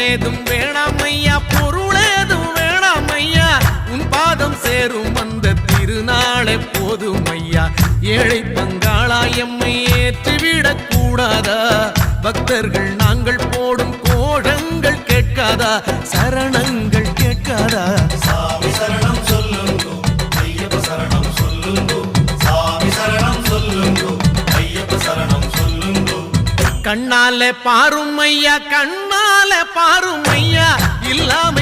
பொருளேதும் வேணாமையா, பொருளேதும் வேணாமையா, உன் பாதம் சேரும் அந்த திருநாளை போதுமையா. ஏழை பங்காளா எம்மை ஏற்றிவிடக் கூடாதா, பக்தர்கள் நாங்கள் போடும் கோஷங்கள் கேட்காதா, சரணங்கள் கேட்காதா. சாமி சரணம் சொல்லுங்கோ, ஐயப்ப சரணம் சொல்லுங்கோ, சாமி சரணம் சொல்லுங்கோ, ஐயப்ப சரணம் சொல்லுங்கோ. கண்ணால பாரும் ஐயா, கண்ணால பாரும் ஐயா, இல்லாம